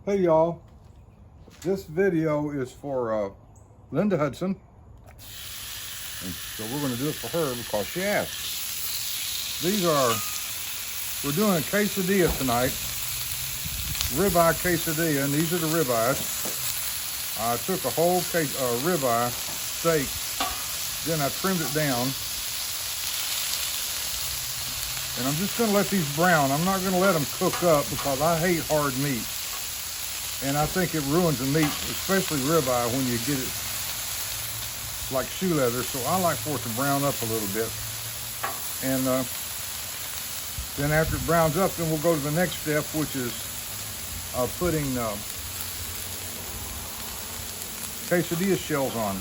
Hey y'all, this video is for Linda Hudson, and so we're going to do it for her because she asked. We're doing a quesadilla tonight, ribeye quesadilla, and these are the ribeyes. I took a whole ribeye steak, then I trimmed it down, and I'm just going to let these brown. I'm not going to let them cook up because I hate hard meat. And I think it ruins the meat, especially ribeye, when you get it like shoe leather. So I like for it to brown up a little bit. And then after it browns up, then we'll go to the next step, which is putting quesadilla shells on.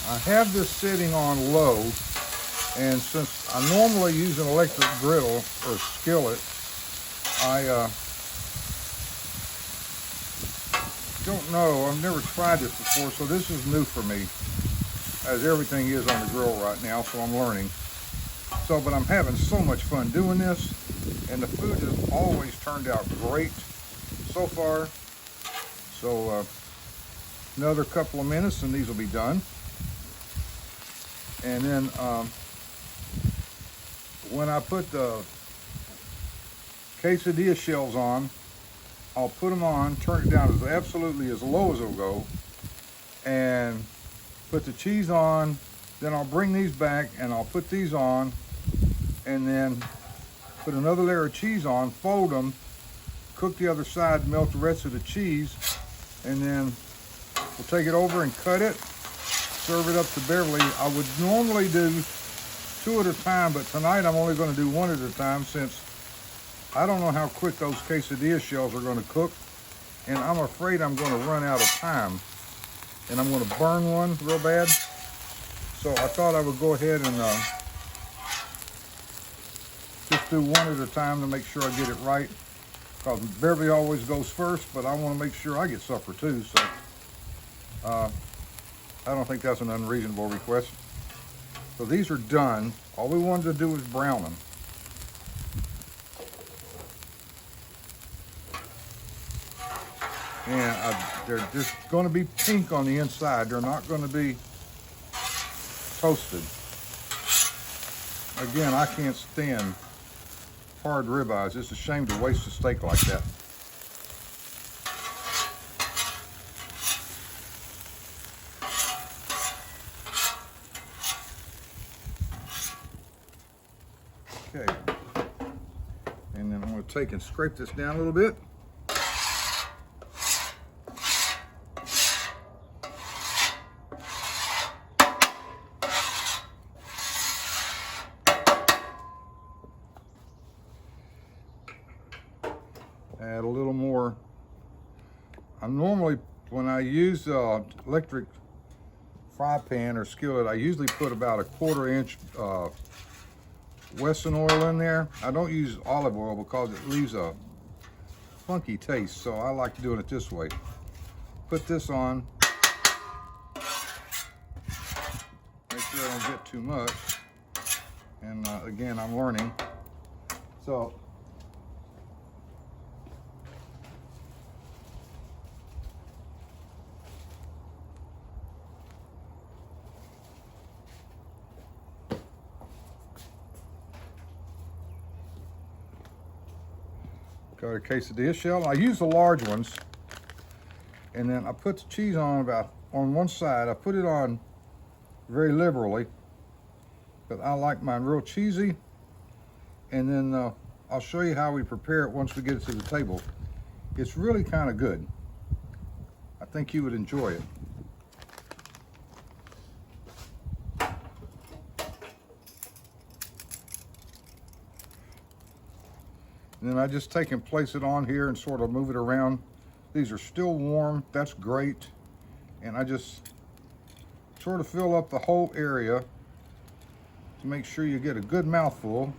I have this sitting on low. And since I normally use an electric griddle or skillet, I don't know. I've never tried this before, so this is new for me, as everything is on the grill right now, so I'm learning. But I'm having so much fun doing this, and the food has always turned out great so far. So another couple of minutes and these will be done. And then when I put the quesadilla shells on, I'll put them on, turn it down as low as it'll go, and put the cheese on. Then I'll bring these back and I'll put these on, and then put another layer of cheese on, fold them, cook the other side, melt the rest of the cheese, and then we'll take it over and cut it, serve it up to Beverly. I would normally do 2 at a time, but tonight I'm only going to do 1 at a time since I don't know how quick those quesadilla shells are going to cook, and I'm afraid I'm going to run out of time, and I'm going to burn one real bad. So I thought I would go ahead and just do 1 at a time to make sure I get it right, because Beverly always goes first, but I want to make sure I get supper too. So I don't think that's an unreasonable request. So these are done. All we wanted to do was brown them. And they're just going to be pink on the inside. They're not going to be toasted. Again, I can't stand hard ribeyes. It's a shame to waste a steak like that. Okay, and then I'm going to take and scrape this down a little bit. Add a little more. When I use electric fry pan or skillet, I usually put about a 1/4 inch Wesson oil in there. I don't use olive oil because it leaves a funky taste, so I like doing it this way. Put this on. Make sure I don't get too much. And again, I'm learning. So got a quesadilla shell. I use the large ones, and then I put the cheese on on one side. I put it on very liberally, but I like mine real cheesy. And then I'll show you how we prepare it once we get it to the table. It's really kind of good. I think you would enjoy it. And then I just take and place it on here and sort of move it around. These are still warm, that's great. And I just sort of fill up the whole area to make sure you get a good mouthful.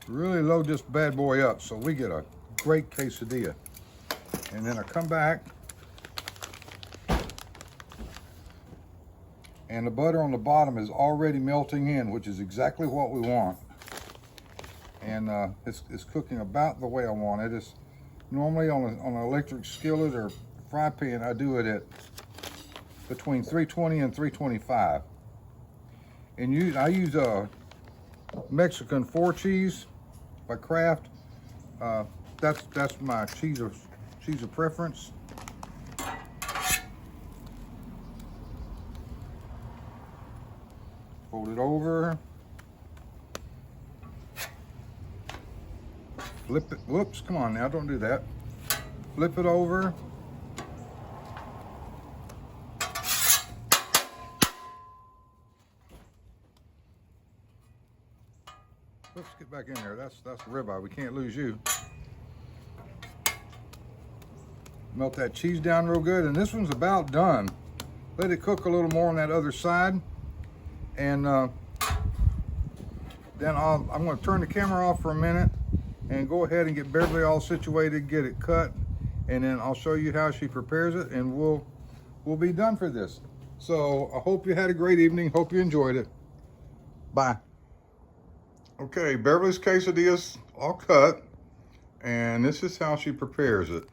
Really load this bad boy up so we get a great quesadilla. And then I come back, and the butter on the bottom is already melting in, which is exactly what we want. And it's cooking about the way I want it. It's normally on an electric skillet or fry pan, I do it at between 320 and 325. And I use a Mexican 4 cheese by Kraft. That's my cheese of preference. Fold it over. Flip it. Whoops! Come on now, don't do that. Flip it over. Let's get back in there. That's ribeye. We can't lose you. Melt that cheese down real good, and this one's about done. Let it cook a little more on that other side, and then I'm going to turn the camera off for a minute and go ahead and get Beverly all situated, get it cut, and then I'll show you how she prepares it, and we'll be done for this. So I hope you had a great evening. Hope you enjoyed it. Bye. Okay, Beverly's quesadillas all cut, and this is how she prepares it.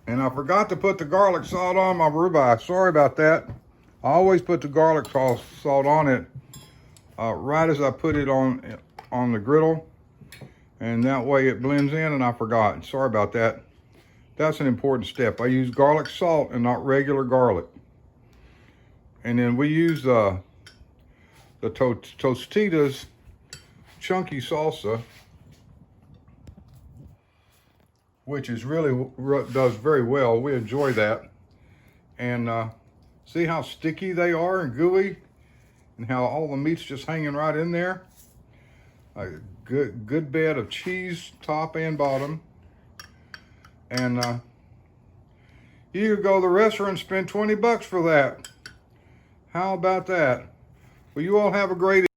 And I forgot to put the garlic salt on my ribeye. Sorry about that. I always put the garlic salt on it right as I put it on the griddle, and that way it blends in, and I forgot. Sorry about that. That's an important step. I use garlic salt and not regular garlic. And then we use the Tostitos chunky salsa, which is really does very well. We enjoy that. And see how sticky they are and gooey, and how all the meat's just hanging right in there. A good bed of cheese, top and bottom. And you could go to the restaurant and spend $20 for that. How about that? Well, you all have a great